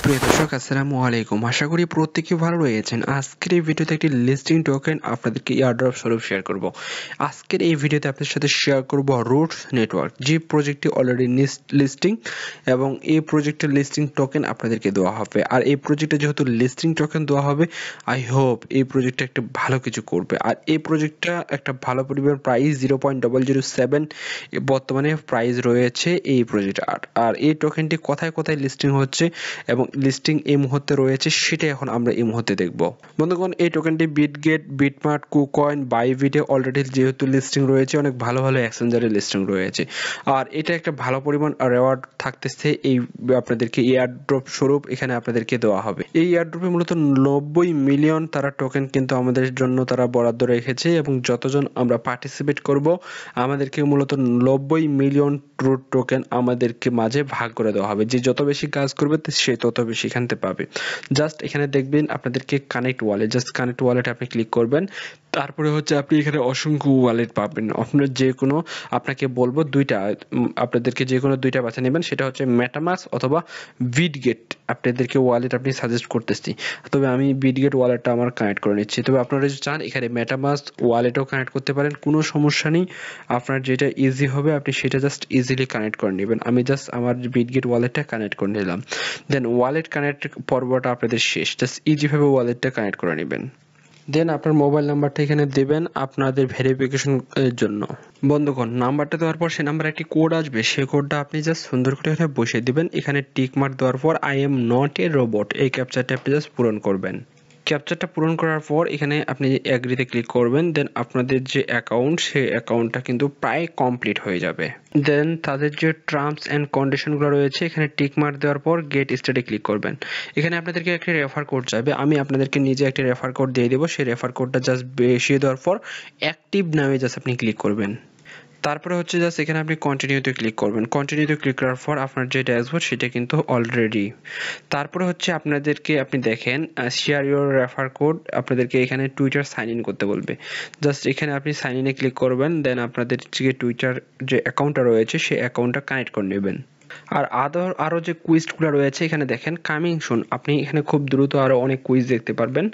প্রিয় দর্শক আসসালামু আলাইকুম, আশা করি প্রত্যেকে ভালো রয়েছেন। আজকের এই ভিডিওতে একটি লিস্টিং টোকেন আপনাদেরকে এয়ারড্রপ স্বরূপ শেয়ার করব। আজকের এই ভিডিওতে আপনাদের সাথে শেয়ার করব রুটস নেটওয়ার্ক, যে প্রজেক্টটি অলরেডি লিস্টিং এবং এই প্রজেক্টের লিস্টিং টোকেন আপনাদেরকে দেওয়া হবে। আর এই প্রজেক্টে যেহেতু লিস্টিং টোকেন দেওয়া হবে, আই হোপ এই প্রজেক্টটা একটা ভালো কিছু করবে। আর এই প্রজেক্টটা একটা ভালো পরিমাণ প্রাইস 0.007 বর্তমানে প্রাইস রয়েছে এই প্রজেক্টে। আর এই টোকেনটি কোথায় কোথায় লিস্টিং হচ্ছে এবং লিস্টিং এই মুহূর্তে রয়েছে সেটা এখন আমরা এই মুহূর্তে দেখব। বন্ধুগণ, এই টোকেনটি বিটগেট, বিটমার্ট, কুকয়েন, বাইবিটে অলরেডি যেহেতু লিস্টিং রয়েছে, অনেক ভালো ভালো এক্সচেঞ্জারে লিস্টিং রয়েছে। আর এটা একটা ভালো পরিমাণ রিওয়ার্ড থাকতেছে এই আপনাদেরকে এয়ারড্রপ স্বরূপ এখানে আপনাদেরকে দেওয়া হবে। এই এয়ারড্রপে মূলত 90 মিলিয়ন তারা টোকেন কিন্তু আমাদের জন্য তারা বরাদ্দ রেখেছে এবং যতজন আমরা পার্টিসিপেট করব আমাদেরকে মূলত 90 মিলিয়ন রুট টোকেন আমাদেরকে মাঝে ভাগ করে দেওয়া হবে। যে যত বেশি কাজ করবে সে তত বেশি এখান থেকে পাবে। জাস্ট এখানে দেখবেন আপনাদেরকে connect wallet, just connect wallet আপনি ক্লিক করবেন। তারপরে হচ্ছে আপনি এখানে অসংখ্য ওয়ালেট পাবেন। আপনার যে কোনো আপনাকে বলবো দুইটা, আপনাদেরকে যে কোনো দুইটা বাছা নেবেন, সেটা হচ্ছে মেটামাস্ক অথবা বিটগেট। আপনাদেরকে ওয়ালেট আপনি সাজেস্ট করতেছি, তবে আমি বিটগেট ওয়ালেটটা আমার কানেক্ট করে নিচ্ছি। তবে আপনারা যদি চান এখানে মেটামাস্ক ওয়ালেটও কানেক্ট করতে পারেন, কোনো সমস্যা নেই। আপনার যেটা ইজি হবে আপনি সেটা জাস্ট ইজিলি কানেক্ট করে নেবেন। আমি জাস্ট আমার বিটগেট ওয়ালেটটা কানেক্ট করে নিলাম। দেন ওয়ালেট কানেক্ট পর্বটা আপনাদের শেষ। জাস্ট ইজিভাবে ওয়ালেটটা কানেক্ট করে নেবেন। দেন আপনার মোবাইল নাম্বারটা এখানে দেবেন আপনাদের ভেরিফিকেশন এর জন্য। বন্ধুগণ, নাম্বারটা দেওয়ার পর সেই নাম্বারে একটি কোড আসবে, সেই কোডটা আপনি জাস্ট সুন্দর করে এখানে বসিয়ে দিবেন। এখানে টিক মার্ক দেওয়ার পর I am not a robot এই ক্যাপচারটা আপনি জাস্ট পূরণ করবেন। ক্যাপচারটা পূরণ করার পর এখানে আপনি এগ্রিতে ক্লিক করবেন। দেন আপনাদের যে অ্যাকাউন্ট, সেই অ্যাকাউন্টটা কিন্তু প্রায় কমপ্লিট হয়ে যাবে। দেন তাদের যে টার্মস অ্যান্ড কন্ডিশনগুলো রয়েছে এখানে টিক মার্ক দেওয়ার পর গেট স্টার্টে ক্লিক করবেন। এখানে আপনাদেরকে একটি রেফার কোড যাবে, আমি আপনাদেরকে নিজে একটি রেফার কোড দিয়ে দেবো। সেই রেফার কোডটা জাস্ট বসিয়ে দেওয়ার পর অ্যাক্টিভ নামে জাস্ট আপনি ক্লিক করবেন। তারপরে হচ্ছে জাস্ট এখানে আপনি কন্টিনিউতে ক্লিক করবেন। কন্টিনিউতে ক্লিক করার পর আপনার যে ড্যাশবোর্ড সেটা কিন্তু অলরেডি। তারপরে হচ্ছে আপনাদেরকে আপনি দেখেন শেয়ার ইউর রেফার কোড, আপনাদেরকে এখানে টুইটার সাইন ইন করতে বলবে। জাস্ট এখানে আপনি সাইন ইনে ক্লিক করবেন। দেন আপনাদের যে টুইটার যে অ্যাকাউন্টটা রয়েছে সেই অ্যাকাউন্টটা কানেক্ট করে নেবেন। আর আরো যে কুইজগুলো রয়েছে এখানে দেখেন কামিং সুন, আপনি এখানে খুব দ্রুত আরো অনেক কুইজ দেখতে পারবেন।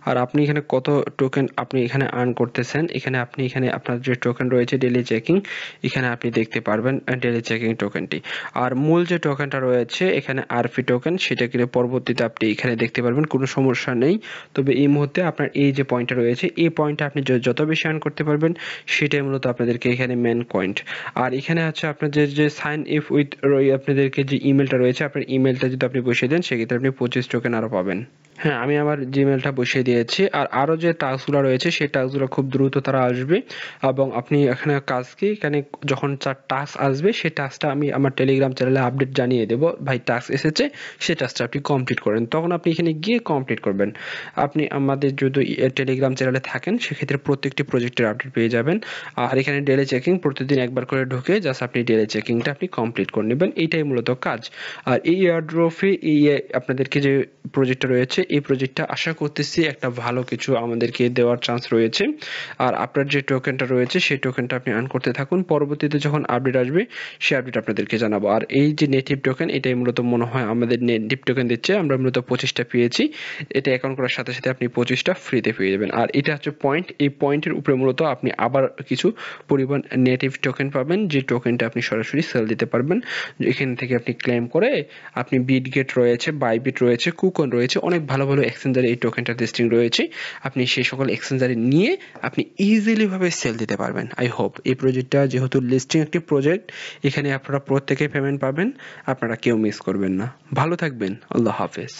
আর আপনি এখানে কত টোকেন আপনি এখানে আর্ন করতেছেন, এখানে আপনি এখানে আপনার যে টোকেন রয়েছে ডেইলি চেকিং, এখানে আপনি দেখতে পারবেন ডেইলি চেকিং টোকেনটি। আর মূল যে টোকেনটা রয়েছে এখানে আরপি টোকেন, সেটা কিন্তু পরবর্তীতে আপনি এখানে দেখতে পারবেন, কোনো সমস্যা নেই। তবে এই মুহূর্তে আপনার এই যে পয়েন্টটা রয়েছে এই পয়েন্টটা আপনি যত বেশি আর্ন করতে পারবেন সেটাই মূলত আপনাদেরকে এখানে মেন পয়েন্ট। আর এখানে হচ্ছে আপনাদের যে সাইন ইফ উইথ আপনাদেরকে যে ইমেলটা রয়েছে, আপনার ইমেলটা যদি আপনি বসিয়ে দেন সেক্ষেত্রে আপনি 25 টোকেন আরো পাবেন। হ্যাঁ, আমি আমার জিমেলটা বসিয়ে দিয়েছি। আর আরো যে টাস্কগুলো রয়েছে সেই টাস্কগুলো খুব দ্রুত তারা আসবে এবং আপনি এখানে কাজ কি এখানে যখন টাস্ক আসবে সেই টাস্কটা আমি আমার টেলিগ্রাম চ্যানেলে আপডেট জানিয়ে দেবো, ভাই টাস্ক এসেছে, সেই টাস্কটা আপনি কমপ্লিট করেন। তখন আপনি এখানে গিয়ে কমপ্লিট করবেন। আপনি আমাদের যদি টেলিগ্রাম চ্যানেলে থাকেন সেক্ষেত্রে প্রত্যেকটি প্রজেক্টের আপডেট পেয়ে যাবেন। আর এখানে ডেইলি চেকিং প্রতিদিন একবার করে ঢুকে জাস্ট আপনি ডেইলি চেকিংটা আপনি কমপ্লিট করে নেবেন, এইটাই মূলত কাজ। আর এই এয়ারড্রপে এই আপনাদেরকে যে প্রজেক্টটা রয়েছে এই প্রজেক্টটা আশা করতেছি একটা ভালো কিছু আমাদেরকে দেওয়ার চান্স রয়েছে। আর আপনার যে টোকেনটা রয়েছে সেই টোকেনটা আপনি আর্ন করতে থাকুন, পরবর্তীতে যখন আপডেট আসবে সেই আপডেট আপনাদেরকে জানাবো। আর এই যে নেটিভ টোকেন এটাই মূলত মনে হয় আমাদের নেটিভ টোকেন দিচ্ছে, আমরা মূলত 25টা পেয়েছি। এটা অ্যাকাউন্ট করার সাথে সাথে আপনি 25টা ফ্রিতে পেয়ে যাবেন। আর এটা হচ্ছে পয়েন্ট, এই পয়েন্টের উপরে মূলত আপনি আবার কিছু পরিমাণ নেটিভ টোকেন পাবেন, যে টোকেনটা আপনি সরাসরি সেল দিতে পারবেন। এখান থেকে আপনি ক্লেম করে আপনি বিটগেট রয়েছে, বাইবিট রয়েছে, কুকন রয়েছে, অনেক ভালো ভালো এক্সচেঞ্জারে এই টোকেনটা লিস্টিং রয়েছে। আপনি সেই সকল এক্সচেঞ্জারে নিয়ে আপনি ইজিলি ভাবে সেল দিতে পারবেন। আই হোপ এই প্রজেক্টটা যেহেতু লিস্টিং একটি প্রজেক্ট, এখানে আপনারা প্রত্যেকে পেমেন্ট পাবেন, আপনারা কেউ মিস করবেন না। ভালো থাকবেন, আল্লাহ হাফেজ।